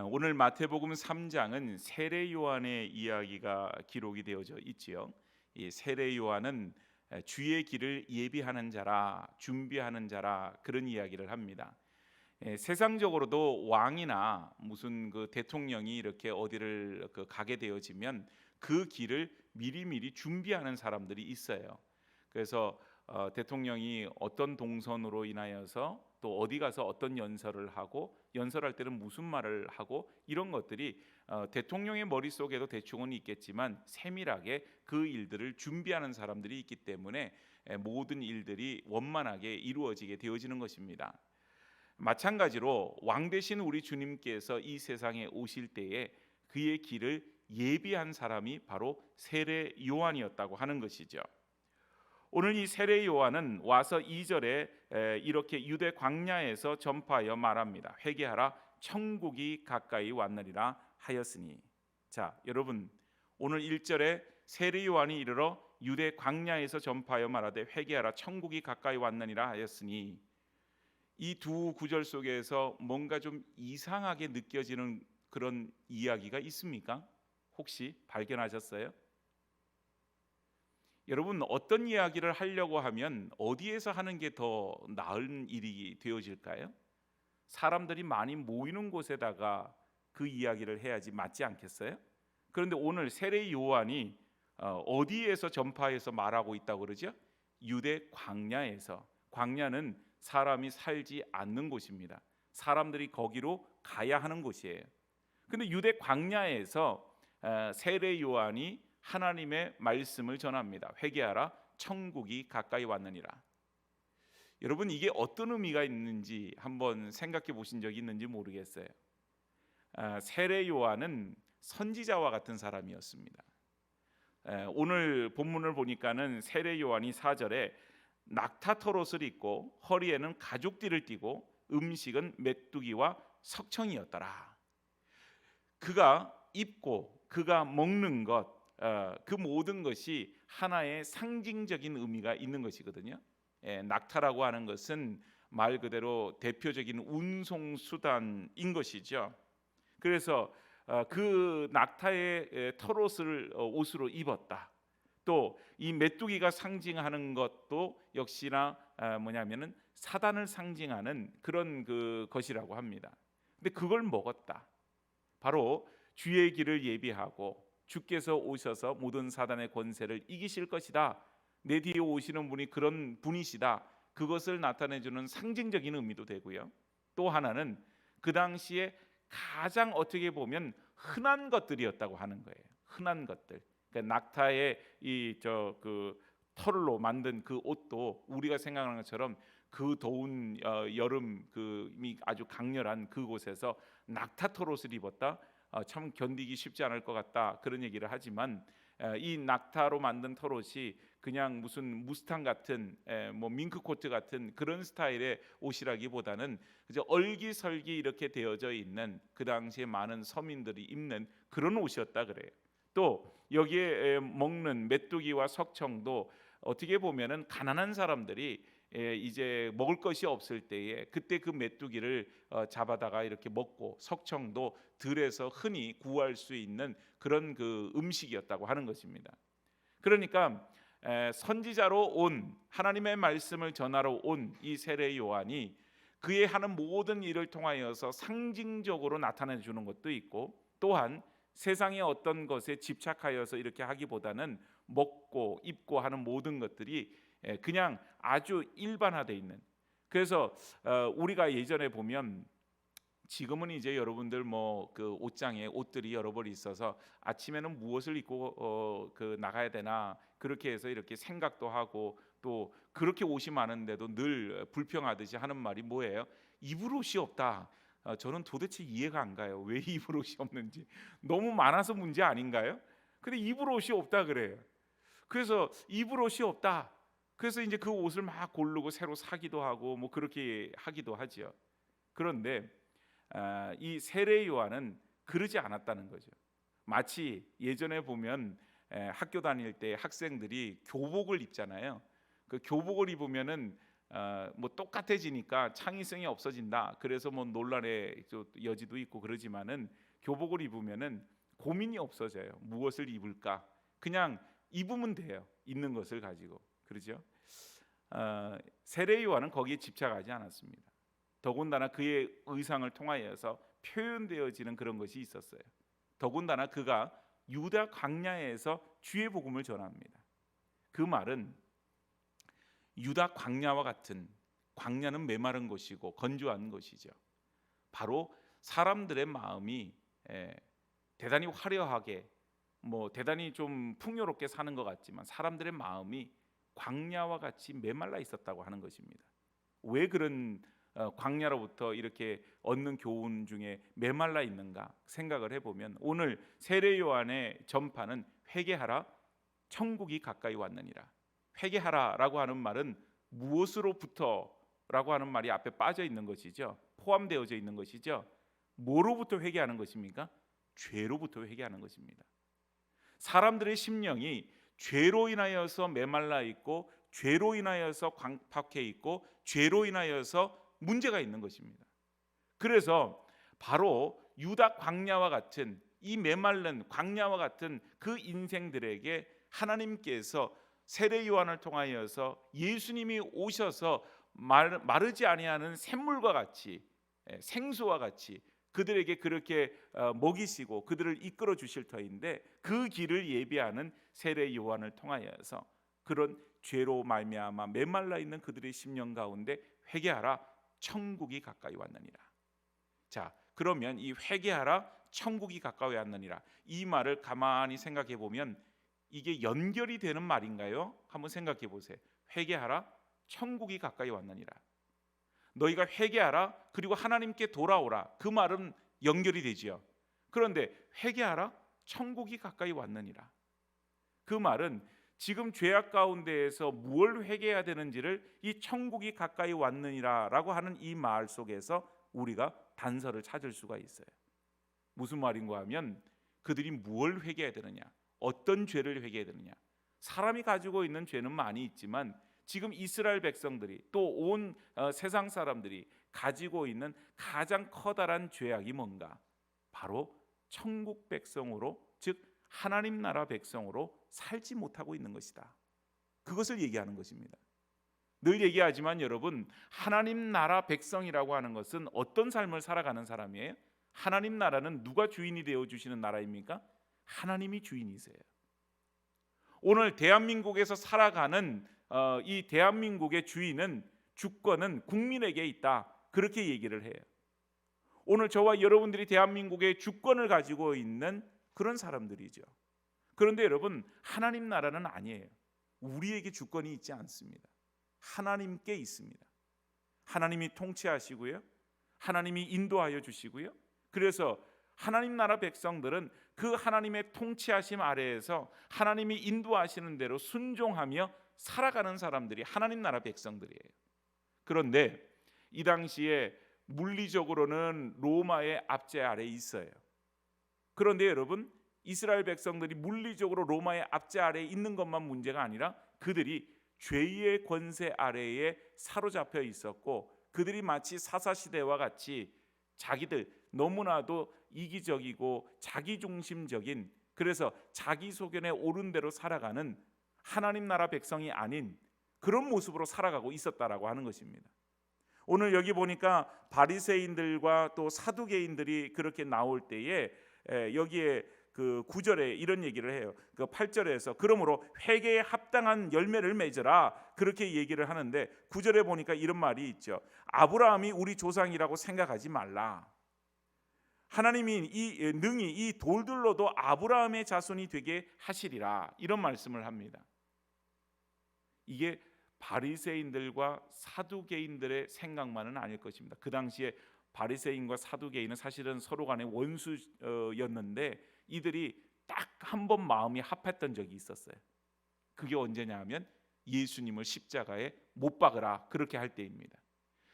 오늘 마태복음 3장은 세례 요한의 이야기가 기록이 되어져 있지요. 이 세례 요한은 주의 길을 예비하는 자라, 준비하는 자라 그런 이야기를 합니다. 세상적으로도 왕이나 무슨 그 대통령이 이렇게 어디를 가게 되어지면 그 길을 미리미리 준비하는 사람들이 있어요. 그래서 대통령이 어떤 동선으로 인하여서 또 어디 가서 어떤 연설을 하고 연설할 때는 무슨 말을 하고 이런 것들이 대통령의 머릿속에도 대충은 있겠지만 세밀하게 그 일들을 준비하는 사람들이 있기 때문에 모든 일들이 원만하게 이루어지게 되어지는 것입니다. 마찬가지로 왕 되신 우리 주님께서 이 세상에 오실 때에 그의 길을 예비한 사람이 바로 세례 요한이었다고 하는 것이죠. 오늘 이 세례 요한은 와서 2절에 이렇게 유대 광야에서 전파하여 말합니다. 회개하라, 천국이 가까이 왔느니라 하였으니. 자, 여러분, 오늘 1절에 세례 요한이 이르러 유대 광야에서 전파하여 말하되 회개하라, 천국이 가까이 왔느니라 하였으니, 이 두 구절 속에서 뭔가 좀 이상하게 느껴지는 그런 이야기가 있습니까? 혹시 발견하셨어요? 여러분, 어떤 이야기를 하려고 하면 어디에서 하는 게 더 나은 일이 되어질까요? 사람들이 많이 모이는 곳에다가 그 이야기를 해야지 맞지 않겠어요? 그런데 오늘 세례 요한이 어디에서 전파해서 말하고 있다고 그러죠? 유대 광야에서. 광야는 사람이 살지 않는 곳입니다. 사람들이 거기로 가야 하는 곳이에요. 근데 유대 광야에서 세례 요한이 하나님의 말씀을 전합니다. 회개하라, 천국이 가까이 왔느니라. 여러분, 이게 어떤 의미가 있는지 한번 생각해 보신 적이 있는지 모르겠어요. 세례 요한은 선지자와 같은 사람이었습니다. 오늘 본문을 보니까는 세례 요한이 4절에 낙타토롯을 입고 허리에는 가죽띠를 띠고 음식은 메뚜기와 석청이었더라. 그가 입고 그가 먹는 것, 그 모든 것이 하나의 상징적인 의미가 있는 것이거든요. 낙타라고 하는 것은 말 그대로 대표적인 운송 수단인 것이죠. 그래서 그 낙타의 털옷을 옷으로 입었다. 또 이 메뚜기가 상징하는 것도 역시나 뭐냐면은 사단을 상징하는 그런 그 것이라고 합니다. 근데 그걸 먹었다. 바로 주의 길을 예비하고 주께서 오셔서 모든 사단의 권세를 이기실 것이다. 내 뒤에 오시는 분이 그런 분이시다. 그것을 나타내주는 상징적인 의미도 되고요. 또 하나는 그 당시에 가장 어떻게 보면 흔한 것들이었다고 하는 거예요. 흔한 것들. 그러니까 낙타의 그 털로 만든 그 옷도 우리가 생각하는 것처럼 그 더운 여름 그이 아주 강렬한 그곳에서 낙타 털옷을 입었다. 참 견디기 쉽지 않을 것 같다 그런 얘기를 하지만 이 낙타로 만든 털옷이 그냥 무슨 무스탕 같은 뭐 밍크 코트 같은 그런 스타일의 옷이라기보다는 그저 얼기설기 이렇게 되어져 있는 그 당시에 많은 서민들이 입는 그런 옷이었다 그래요. 또 여기에 먹는 메뚜기와 석청도 어떻게 보면은 가난한 사람들이 이제 먹을 것이 없을 때에 그때 그 메뚜기를 잡아다가 이렇게 먹고 석청도 들에서 흔히 구할 수 있는 그런 그 음식이었다고 하는 것입니다. 그러니까 선지자로 온 하나님의 말씀을 전하러 온 이 세례 요한이 그의 하는 모든 일을 통하여서 상징적으로 나타내 주는 것도 있고 또한 세상의 어떤 것에 집착하여서 이렇게 하기보다는 먹고 입고 하는 모든 것들이 그냥 아주 일반화되어 있는. 그래서 우리가 예전에 보면 지금은 이제 여러분들 뭐 그 옷장에 옷들이 여러 벌 있어서 아침에는 무엇을 입고 그 나가야 되나 그렇게 해서 이렇게 생각도 하고 또 그렇게 옷이 많은데도 늘 불평하듯이 하는 말이 뭐예요? 입을 옷이 없다. 저는 도대체 이해가 안 가요. 왜 입을 옷이 없는지. 너무 많아서 문제 아닌가요? 근데 입을 옷이 없다 그래요. 그래서 입을 옷이 없다. 그래서 이제 그 옷을 막 고르고 새로 사기도 하고 뭐 그렇게 하기도 하지요. 그런데 이 세례 요한은 그러지 않았다는 거죠. 마치 예전에 보면 학교 다닐 때 학생들이 교복을 입잖아요. 그 교복을 입으면은 뭐 똑같아지니까 창의성이 없어진다. 그래서 뭐 논란의 여지도 있고 그러지만은 교복을 입으면은 고민이 없어져요. 무엇을 입을까? 그냥 입으면 돼요. 있는 것을 가지고. 그렇죠? 세례 요한은 거기에 집착하지 않았습니다. 더군다나 그의 의상을 통하여서 표현되어지는 그런 것이 있었어요. 더군다나 그가 유다 광야에서 주의 복음을 전합니다. 그 말은 유다 광야와 같은, 광야는 메마른 곳이고 건조한 곳이죠. 바로 사람들의 마음이 대단히 화려하게 뭐 대단히 좀 풍요롭게 사는 것 같지만 사람들의 마음이 광야와 같이 메말라 있었다고 하는 것입니다. 왜 그런 광야로부터 이렇게 얻는 교훈 중에 메말라 있는가 생각을 해보면 오늘 세례 요한의 전파는 회개하라, 천국이 가까이 왔느니라. 회개하라라고 하는 말은 무엇으로부터라고 하는 말이 앞에 빠져 있는 것이죠. 포함되어져 있는 것이죠. 뭐로부터 회개하는 것입니까? 죄로부터 회개하는 것입니다. 사람들의 심령이 죄로 인하여서 메말라 있고 죄로 인하여서 광팍해 있고 죄로 인하여서 문제가 있는 것입니다. 그래서 바로 유다 광야와 같은 이 메말른 광야와 같은 그 인생들에게 하나님께서 세례 요한을 통하여서 예수님이 오셔서 마르지 아니하는 샘물과 같이 생수와 같이 그들에게 그렇게 먹이시고 그들을 이끌어 주실 터인데 그 길을 예비하는 세례 요한을 통하여서 그런 죄로 말미암아 메말라 있는 그들의 심령 가운데 회개하라, 천국이 가까이 왔느니라. 자, 그러면 이 회개하라, 천국이 가까이 왔느니라 이 말을 가만히 생각해 보면 이게 연결이 되는 말인가요? 한번 생각해 보세요. 회개하라, 천국이 가까이 왔느니라. 너희가 회개하라, 그리고 하나님께 돌아오라. 그 말은 연결이 되지요. 그런데 회개하라, 천국이 가까이 왔느니라. 그 말은 지금 죄악 가운데에서 무엇을 회개해야 되는지를 이 천국이 가까이 왔느니라라고 하는 이 말 속에서 우리가 단서를 찾을 수가 있어요. 무슨 말인가 하면 그들이 무엇을 회개해야 되느냐, 어떤 죄를 회개해야 되느냐. 사람이 가지고 있는 죄는 많이 있지만 지금 이스라엘 백성들이 또 온 세상 사람들이 가지고 있는 가장 커다란 죄악이 뭔가? 바로 천국 백성으로, 즉 하나님 나라 백성으로 살지 못하고 있는 것이다. 그것을 얘기하는 것입니다. 늘 얘기하지만 여러분, 하나님 나라 백성이라고 하는 것은 어떤 삶을 살아가는 사람이에요? 하나님 나라는 누가 주인이 되어 주시는 나라입니까? 하나님이 주인이세요. 오늘 대한민국에서 살아가는 이 대한민국의 주권은 국민에게 있다. 그렇게 얘기를 해요. 오늘 저와 여러분들이 대한민국의 주권을 가지고 있는 그런 사람들이죠. 그런데 여러분, 하나님 나라는 아니에요. 우리에게 주권이 있지 않습니다. 하나님께 있습니다. 하나님이 통치하시고요, 하나님이 인도하여 주시고요. 그래서 하나님 나라 백성들은 그 하나님의 통치하심 아래에서 하나님이 인도하시는 대로 순종하며 살아가는 사람들이 하나님 나라 백성들이에요. 그런데 이 당시에 물리적으로는 로마의 압제 아래에 있어요. 그런데 여러분, 이스라엘 백성들이 물리적으로 로마의 압제 아래에 있는 것만 문제가 아니라 그들이 죄의 권세 아래에 사로잡혀 있었고 그들이 마치 사사시대와 같이 자기들 너무나도 이기적이고 자기중심적인, 그래서 자기 소견에 옳은 대로 살아가는 하나님 나라 백성이 아닌 그런 모습으로 살아가고 있었다라고 하는 것입니다. 오늘 여기 보니까 바리새인들과 또 사두개인들이 그렇게 나올 때에 여기에 그 9절에 이런 얘기를 해요. 그 8절에서 그러므로 회개에 합당한 열매를 맺으라 그렇게 얘기를 하는데 9절에 보니까 이런 말이 있죠. 아브라함이 우리 조상이라고 생각하지 말라. 하나님이 능히 이 돌들로도 아브라함의 자손이 되게 하시리라 이런 말씀을 합니다. 이게 바리새인들과 사두개인들의 생각만은 아닐 것입니다. 그 당시에 바리새인과 사두개인은 사실은 서로 간의 원수였는데 이들이 딱 한 번 마음이 합했던 적이 있었어요. 그게 언제냐 하면 예수님을 십자가에 못 박으라 그렇게 할 때입니다.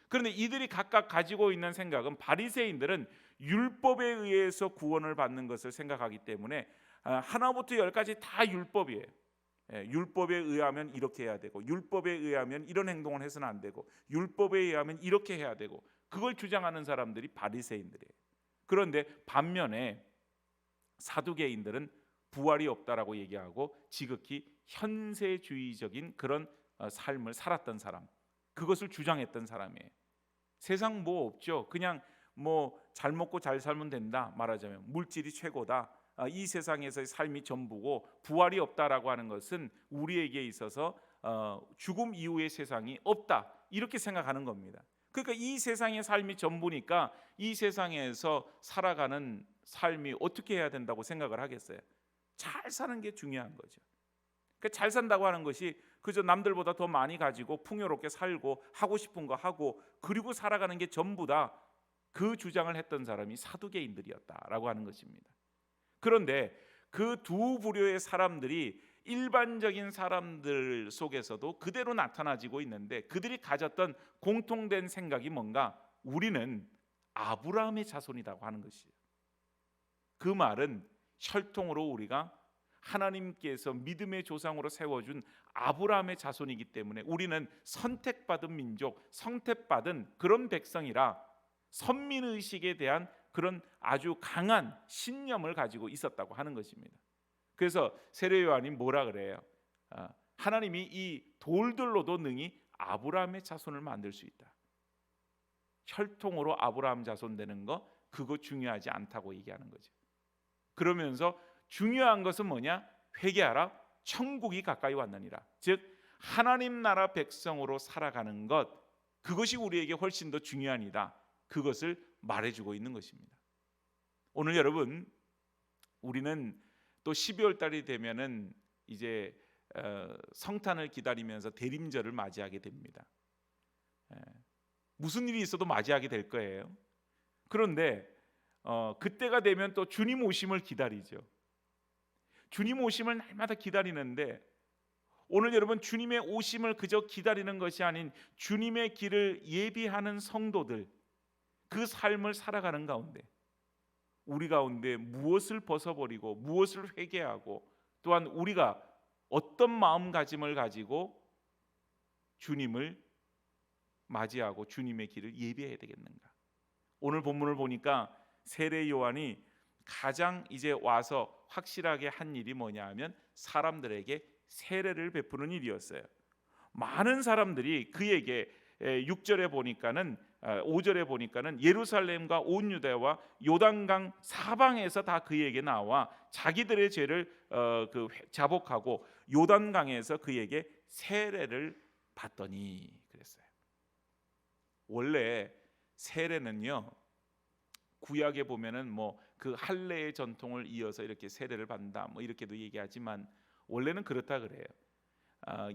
그런데 이들이 각각 가지고 있는 생각은, 바리새인들은 율법에 의해서 구원을 받는 것을 생각하기 때문에 하나부터 열까지 다 율법이에요. 율법에 의하면 이렇게 해야 되고, 율법에 의하면 이런 행동을 해서는 안 되고, 율법에 의하면 이렇게 해야 되고, 그걸 주장하는 사람들이 바리새인들이에요. 그런데 반면에 사두개인들은 부활이 없다라고 얘기하고 지극히 현세주의적인 그런 삶을 살았던 사람, 그것을 주장했던 사람이에요. 세상 뭐 없죠. 그냥 뭐 잘 먹고 잘 살면 된다, 말하자면 물질이 최고다, 이 세상에서의 삶이 전부고 부활이 없다라고 하는 것은 우리에게 있어서 죽음 이후의 세상이 없다, 이렇게 생각하는 겁니다. 그러니까 이 세상의 삶이 전부니까 이 세상에서 살아가는 삶이 어떻게 해야 된다고 생각을 하겠어요? 잘 사는 게 중요한 거죠. 그러니까 잘 산다고 하는 것이 그저 남들보다 더 많이 가지고 풍요롭게 살고 하고 싶은 거 하고 그리고 살아가는 게 전부다, 그 주장을 했던 사람이 사두개인들이었다라고 하는 것입니다. 그런데 그 두 부류의 사람들이 일반적인 사람들 속에서도 그대로 나타나지고 있는데, 그들이 가졌던 공통된 생각이 뭔가? 우리는 아브라함의 자손이라고 하는 것이에요. 그 말은 혈통으로 우리가 하나님께서 믿음의 조상으로 세워준 아브라함의 자손이기 때문에 우리는 선택받은 민족, 선택받은 그런 백성이라 선민의식에 대한 그런 아주 강한 신념을 가지고 있었다고 하는 것입니다. 그래서 세례 요한이 뭐라 그래요? 하나님이 이 돌들로도 능히 아브라함의 자손을 만들 수 있다. 혈통으로 아브라함 자손 되는 거, 그거 중요하지 않다고 얘기하는 거죠. 그러면서 중요한 것은 뭐냐? 회개하라, 천국이 가까이 왔느니라. 즉 하나님 나라 백성으로 살아가는 것, 그것이 우리에게 훨씬 더 중요하니다, 그것을 말해주고 있는 것입니다. 오늘 여러분, 우리는 또 12월 달이 되면은 이제 성탄을 기다리면서 대림절을 맞이하게 됩니다. 무슨 일이 있어도 맞이하게 될 거예요. 그런데 그때가 되면 또 주님 오심을 기다리죠. 주님 오심을 날마다 기다리는데, 오늘 여러분, 주님의 오심을 그저 기다리는 것이 아닌 주님의 길을 예비하는 성도들, 그 삶을 살아가는 가운데 우리 가운데 무엇을 벗어버리고 무엇을 회개하고, 또한 우리가 어떤 마음가짐을 가지고 주님을 맞이하고 주님의 길을 예비해야 되겠는가? 오늘 본문을 보니까 세례 요한이 가장 이제 와서 확실하게 한 일이 뭐냐 하면 사람들에게 세례를 베푸는 일이었어요. 많은 사람들이 그에게 6절에 보니까는 5절에 보니까는 예루살렘과 온 유대와 요단강 사방에서 다 그에게 나와 자기들의 죄를 자복하고 요단강에서 그에게 세례를 받더니 그랬어요. 원래 세례는요, 구약에 보면은 뭐 그 할례의 전통을 이어서 이렇게 세례를 받는다, 뭐 이렇게도 얘기하지만 원래는 그렇다 그래요.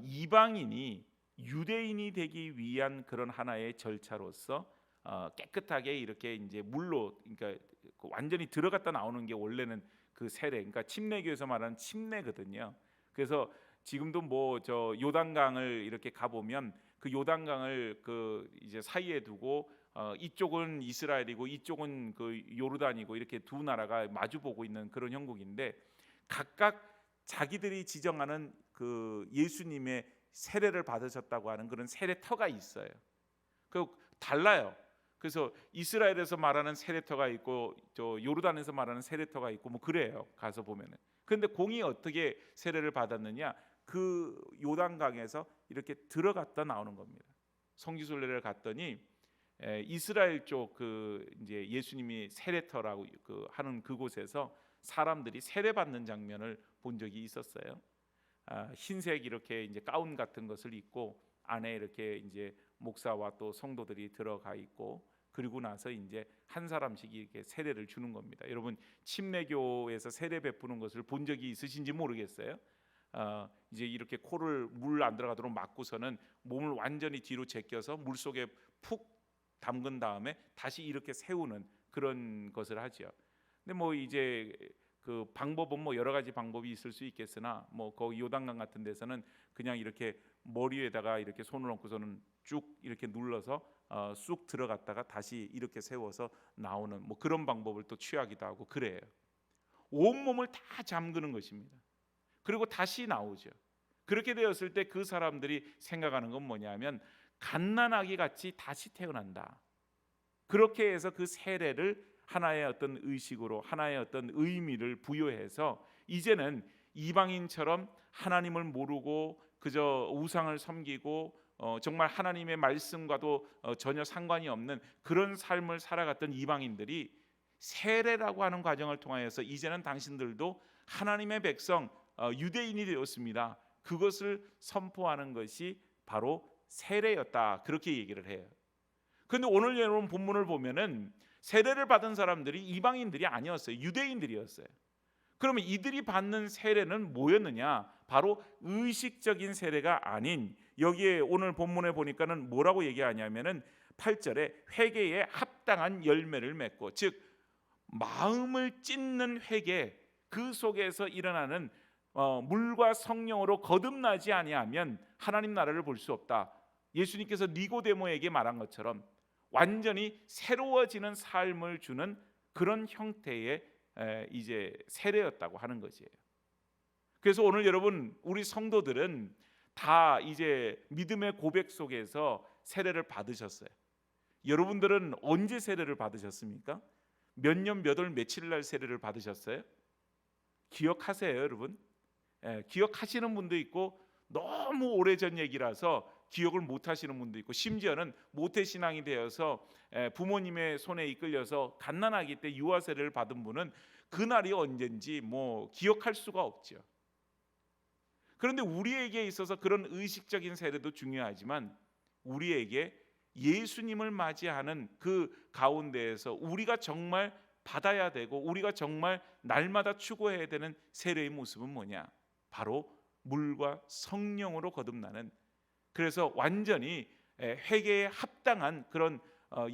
이방인이 유대인이 되기 위한 그런 하나의 절차로서 깨끗하게 이렇게 이제 물로, 그러니까 완전히 들어갔다 나오는 게 원래는 그 세례, 그러니까 침례교에서 말하는 침례거든요. 그래서 지금도 뭐 저 요단강을 이렇게 가 보면 그 요단강을 그 이제 사이에 두고 이쪽은 이스라엘이고 이쪽은 그 요르단이고 이렇게 두 나라가 마주 보고 있는 그런 형국인데, 각각 자기들이 지정하는 그 예수님의 세례를 받으셨다고 하는 그런 세례터가 있어요. 그 달라요. 그래서 이스라엘에서 말하는 세례터가 있고 저 요르단에서 말하는 세례터가 있고 뭐 그래요. 가서 보면은. 그런데 공이 어떻게 세례를 받았느냐? 그 요단강에서 이렇게 들어갔다 나오는 겁니다. 성지순례를 갔더니 이스라엘 쪽 그 이제 예수님이 세례터라고 그 하는 그곳에서 사람들이 세례 받는 장면을 본 적이 있었어요. 흰색 이렇게 이제 가운 같은 것을 입고 안에 이렇게 이제 목사와 또 성도들이 들어가 있고, 그리고 나서 이제 한 사람씩 이렇게 세례를 주는 겁니다. 여러분, 침례교에서 세례 베푸는 것을 본 적이 있으신지 모르겠어요. 이제 이렇게 코를 물 안 들어가도록 막고서는 몸을 완전히 뒤로 제껴서 물 속에 푹 담근 다음에 다시 이렇게 세우는 그런 것을 하죠. 근데 뭐 이제 그 방법은 뭐 여러 가지 방법이 있을 수 있겠으나, 뭐 거기 요단강 같은 데서는 그냥 이렇게 머리에다가 이렇게 손을 얹고서는 쭉 이렇게 눌러서 쑥 들어갔다가 다시 이렇게 세워서 나오는 뭐 그런 방법을 또 취하기도 하고 그래요. 온 몸을 다 잠그는 것입니다. 그리고 다시 나오죠. 그렇게 되었을 때 그 사람들이 생각하는 건 뭐냐면 갓난아기 같이 다시 태어난다. 그렇게 해서 그 세례를 하나의 어떤 의식으로, 하나의 어떤 의미를 부여해서 이제는 이방인처럼 하나님을 모르고 그저 우상을 섬기고 정말 하나님의 말씀과도 전혀 상관이 없는 그런 삶을 살아갔던 이방인들이 세례라고 하는 과정을 통하여서 이제는 당신들도 하나님의 백성, 유대인이 되었습니다. 그것을 선포하는 것이 바로 세례였다. 그렇게 얘기를 해요. 그런데 오늘 여러분 본문을 보면은 세례를 받은 사람들이 이방인들이 아니었어요. 유대인들이었어요. 그러면 이들이 받는 세례는 뭐였느냐? 바로 의식적인 세례가 아닌, 여기에 오늘 본문에 보니까는 뭐라고 얘기하냐면은 8절에 회개에 합당한 열매를 맺고, 즉 마음을 찢는 회개, 그 속에서 일어나는 물과 성령으로 거듭나지 아니하면 하나님 나라를 볼 수 없다. 예수님께서 니고데모에게 말한 것처럼 완전히 새로워지는 삶을 주는 그런 형태의 이제 세례였다고 하는 것이에요. 그래서 오늘 여러분, 우리 성도들은 다 이제 믿음의 고백 속에서 세례를 받으셨어요. 여러분들은 언제 세례를 받으셨습니까? 몇 년 몇 월 며칠 날 세례를 받으셨어요? 기억하세요, 여러분? 기억하시는 분도 있고 너무 오래전 얘기라서 기억을 못 하시는 분도 있고, 심지어는 모태신앙이 되어서 부모님의 손에 이끌려서 갓난아기 때 유아 세례를 받은 분은 그날이 언젠지 뭐 기억할 수가 없죠. 그런데 우리에게 있어서 그런 의식적인 세례도 중요하지만 우리에게 예수님을 맞이하는 그 가운데에서 우리가 정말 받아야 되고 우리가 정말 날마다 추구해야 되는 세례의 모습은 뭐냐? 바로 물과 성령으로 거듭나는, 그래서 완전히 회개에 합당한 그런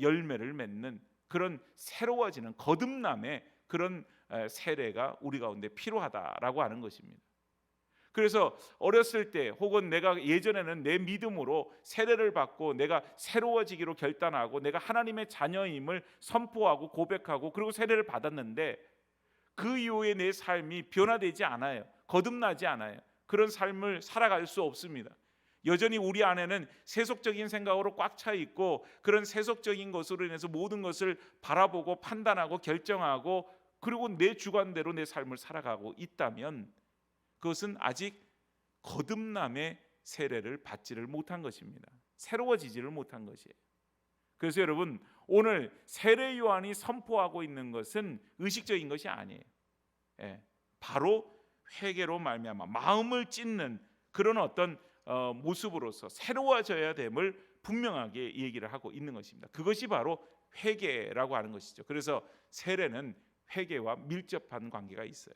열매를 맺는 그런 새로워지는 거듭남의 그런 세례가 우리 가운데 필요하다라고 하는 것입니다. 그래서 어렸을 때 혹은 내가 예전에는 내 믿음으로 세례를 받고 내가 새로워지기로 결단하고 내가 하나님의 자녀임을 선포하고 고백하고 그리고 세례를 받았는데 그 이후에 내 삶이 변화되지 않아요. 거듭나지 않아요. 그런 삶을 살아갈 수 없습니다. 여전히 우리 안에는 세속적인 생각으로 꽉 차 있고 그런 세속적인 것으로 인해서 모든 것을 바라보고 판단하고 결정하고 그리고 내 주관대로 내 삶을 살아가고 있다면 그것은 아직 거듭남의 세례를 받지를 못한 것입니다. 새로워지지를 못한 것이에요. 그래서 여러분, 오늘 세례 요한이 선포하고 있는 것은 의식적인 것이 아니에요. 바로 회개로 말미암아 마음을 찢는 그런 어떤 모습으로서 새로워져야 됨을 분명하게 얘기를 하고 있는 것입니다. 그것이 바로 회개라고 하는 것이죠. 그래서 세례는 회개와 밀접한 관계가 있어요.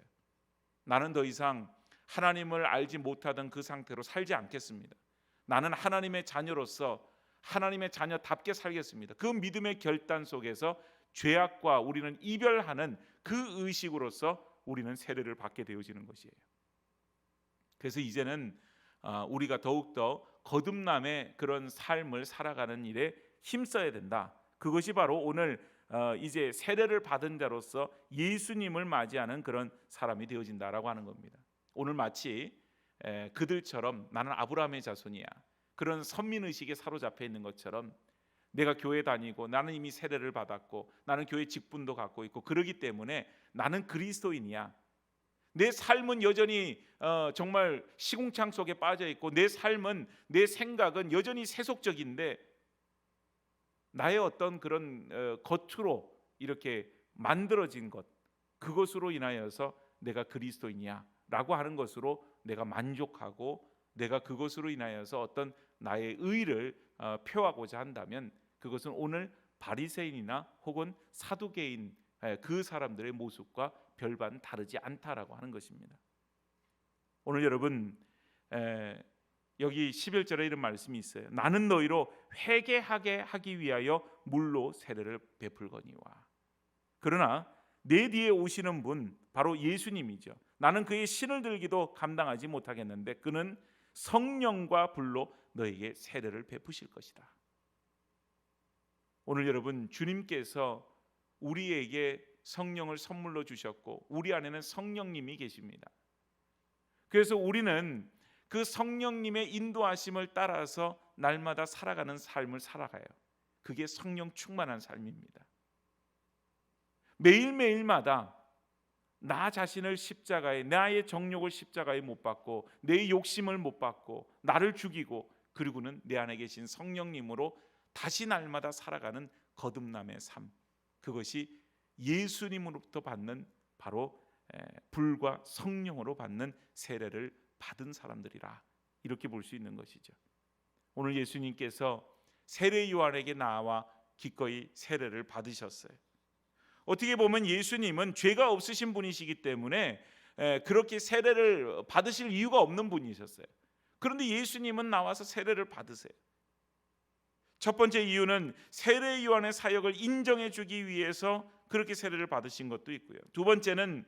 나는 더 이상 하나님을 알지 못하던 그 상태로 살지 않겠습니다. 나는 하나님의 자녀로서 하나님의 자녀답게 살겠습니다. 그 믿음의 결단 속에서 죄악과 우리는 이별하는 그 의식으로서 우리는 세례를 받게 되어지는 것이에요. 그래서 이제는 우리가 더욱더 거듭남의 그런 삶을 살아가는 일에 힘써야 된다. 그것이 바로 오늘 이제 세례를 받은 자로서 예수님을 맞이하는 그런 사람이 되어진다라고 하는 겁니다. 오늘 마치 그들처럼 나는 아브라함의 자손이야, 그런 선민의식에 사로잡혀 있는 것처럼 내가 교회 다니고 나는 이미 세례를 받았고 나는 교회 직분도 갖고 있고 그러기 때문에 나는 그리스도인이야. 내 삶은 여전히 정말 시궁창 속에 빠져 있고 내 삶은, 내 생각은 여전히 세속적인데 나의 어떤 그런 겉으로 이렇게 만들어진 것, 그것으로 인하여서 내가 그리스도인이야 라고 하는 것으로 내가 만족하고 내가 그것으로 인하여서 어떤 나의 의를 표하고자 한다면 그것은 오늘 바리새인이나 혹은 사두개인 그 사람들의 모습과 별반 다르지 않다라고 하는 것입니다. 오늘 여러분 여기 11절에 이런 말씀이 있어요. 나는 너희로 회개하게 하기 위하여 물로 세례를 베풀거니와. 그러나 내 뒤에 오시는 분 바로 예수님이죠. 나는 그의 신을 들기도 감당하지 못하겠는데 그는 성령과 불로 너에게 세례를 베푸실 것이다. 오늘 여러분, 주님께서 우리에게 성령을 선물로 주셨고 우리 안에는 성령님이 계십니다. 그래서 우리는 그 성령님의 인도하심을 따라서 날마다 살아가는 삶을 살아가요. 그게 성령 충만한 삶입니다. 매일매일마다 나 자신을 십자가에, 나의 정욕을 십자가에 못 박고, 내 욕심을 못 박고, 나를 죽이고, 그리고는 내 안에 계신 성령님으로 다시 날마다 살아가는 거듭남의 삶, 그것이 예수님으로부터 받는 바로 불과 성령으로 받는 세례를 받은 사람들이라, 이렇게 볼 수 있는 것이죠. 오늘 예수님께서 세례 요한에게 나와 기꺼이 세례를 받으셨어요. 어떻게 보면 예수님은 죄가 없으신 분이시기 때문에 그렇게 세례를 받으실 이유가 없는 분이셨어요. 그런데 예수님은 나와서 세례를 받으세요. 첫 번째 이유는 세례 요한의 사역을 인정해 주기 위해서 그렇게 세례를 받으신 것도 있고요. 두 번째는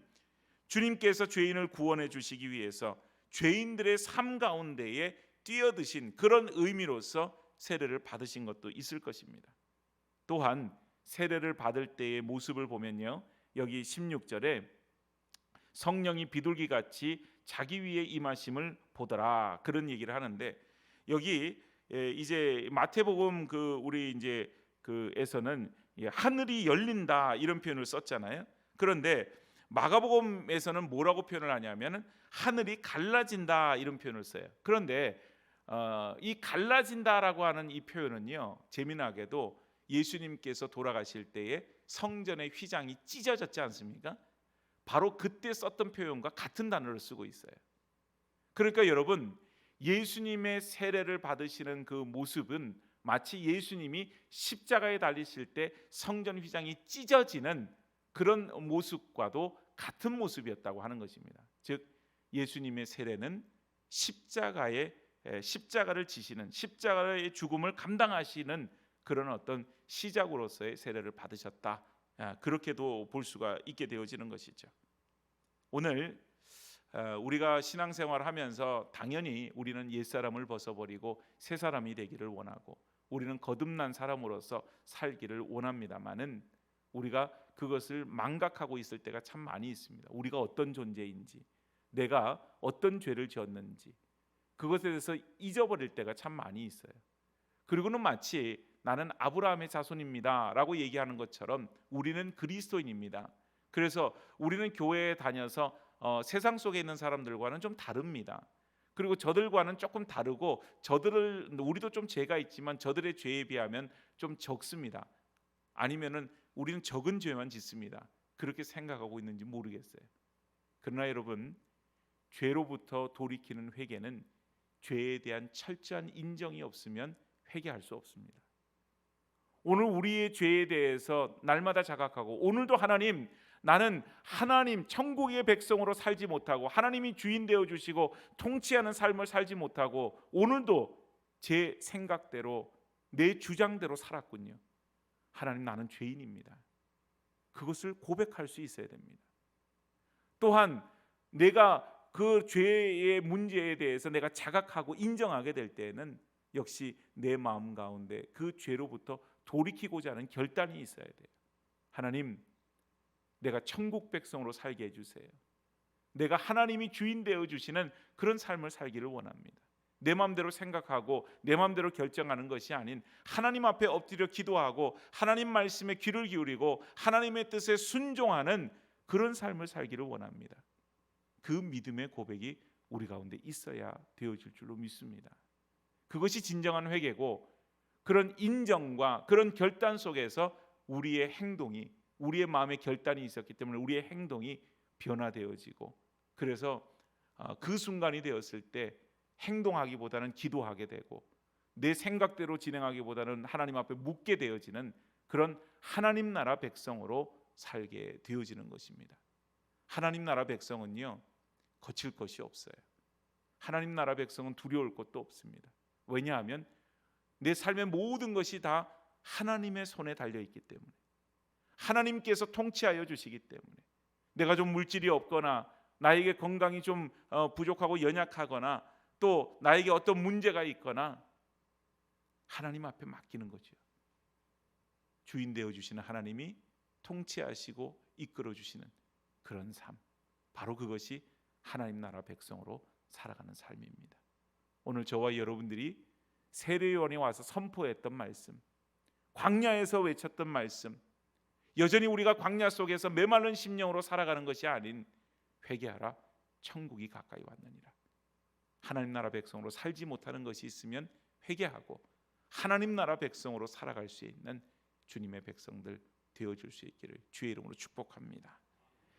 주님께서 죄인을 구원해 주시기 위해서 죄인들의 삶 가운데에 뛰어드신 그런 의미로서 세례를 받으신 것도 있을 것입니다. 또한 세례를 받을 때의 모습을 보면요, 여기 16절에 성령이 비둘기같이 자기 위에 임하심을 보더라, 그런 얘기를 하는데, 여기 이제 마태복음 우리 이제 에서는 하늘이 열린다 이런 표현을 썼잖아요. 그런데 마가복음에서는 뭐라고 표현을 하냐면은 하늘이 갈라진다 이런 표현을 써요. 그런데 이 갈라진다라고 하는 이 표현은요, 재미나게도 예수님께서 돌아가실 때에 성전의 휘장이 찢어졌지 않습니까? 바로 그때 썼던 표현과 같은 단어를 쓰고 있어요. 그러니까 여러분, 예수님의 세례를 받으시는 그 모습은 마치 예수님이 십자가에 달리실 때 성전 휘장이 찢어지는 그런 모습과도 같은 모습이었다고 하는 것입니다. 즉 예수님의 세례는 십자가를 지시는, 십자가의 죽음을 감당하시는 그런 어떤 시작으로서의 세례를 받으셨다, 그렇게도 볼 수가 있게 되어지는 것이죠. 오늘 우리가 신앙생활을 하면서 당연히 우리는 옛사람을 벗어버리고 새 사람이 되기를 원하고, 우리는 거듭난 사람으로서 살기를 원합니다마는 우리가 그것을 망각하고 있을 때가 참 많이 있습니다. 우리가 어떤 존재인지, 내가 어떤 죄를 지었는지, 그것에 대해서 잊어버릴 때가 참 많이 있어요. 그리고는 마치 나는 아브라함의 자손입니다 라고 얘기하는 것처럼 우리는 그리스도인입니다. 그래서 우리는 교회에 다녀서 세상 속에 있는 사람들과는 좀 다릅니다. 그리고 저들과는 조금 다르고, 우리도 좀 죄가 있지만 저들의 죄에 비하면 좀 적습니다. 아니면은 우리는 적은 죄만 짓습니다. 그렇게 생각하고 있는지 모르겠어요. 그러나 여러분, 죄로부터 돌이키는 회개는 죄에 대한 철저한 인정이 없으면 회개할 수 없습니다. 오늘 우리의 죄에 대해서 날마다 자각하고, 오늘도 하나님, 나는 하나님 천국의 백성으로 살지 못하고 하나님이 주인 되어 주시고 통치하는 삶을 살지 못하고 오늘도 제 생각대로 내 주장대로 살았군요. 하나님, 나는 죄인입니다. 그것을 고백할 수 있어야 됩니다. 또한 내가 그 죄의 문제에 대해서 내가 자각하고 인정하게 될 때에는 역시 내 마음 가운데 그 죄로부터 돌이키고자 하는 결단이 있어야 돼요. 하나님, 내가 천국 백성으로 살게 해주세요. 내가 하나님이 주인 되어 주시는 그런 삶을 살기를 원합니다. 내 마음대로 생각하고 내 마음대로 결정하는 것이 아닌 하나님 앞에 엎드려 기도하고 하나님 말씀에 귀를 기울이고 하나님의 뜻에 순종하는 그런 삶을 살기를 원합니다. 그 믿음의 고백이 우리 가운데 있어야 되어질 줄로 믿습니다. 그것이 진정한 회개고, 그런 인정과 그런 결단 속에서 우리의 행동이, 우리의 마음의 결단이 있었기 때문에 우리의 행동이 변화되어지고, 그래서 그 순간이 되었을 때 행동하기보다는 기도하게 되고 내 생각대로 진행하기보다는 하나님 앞에 묻게 되어지는 그런 하나님 나라 백성으로 살게 되어지는 것입니다. 하나님 나라 백성은요, 거칠 것이 없어요. 하나님 나라 백성은 두려울 것도 없습니다. 왜냐하면 내 삶의 모든 것이 다 하나님의 손에 달려 있기 때문에, 하나님께서 통치하여 주시기 때문에, 내가 좀 물질이 없거나 나에게 건강이 좀 부족하고 연약하거나 또 나에게 어떤 문제가 있거나 하나님 앞에 맡기는 거죠. 주인 되어 주시는 하나님이 통치하시고 이끌어 주시는 그런 삶, 바로 그것이 하나님 나라 백성으로 살아가는 삶입니다. 오늘 저와 여러분들이 세례요한이 와서 선포했던 말씀, 광야에서 외쳤던 말씀, 여전히 우리가 광야 속에서 메마른 심령으로 살아가는 것이 아닌 회개하라, 천국이 가까이 왔느니라. 하나님 나라 백성으로 살지 못하는 것이 있으면 회개하고 하나님 나라 백성으로 살아갈 수 있는 주님의 백성들 되어줄 수 있기를 주의 이름으로 축복합니다.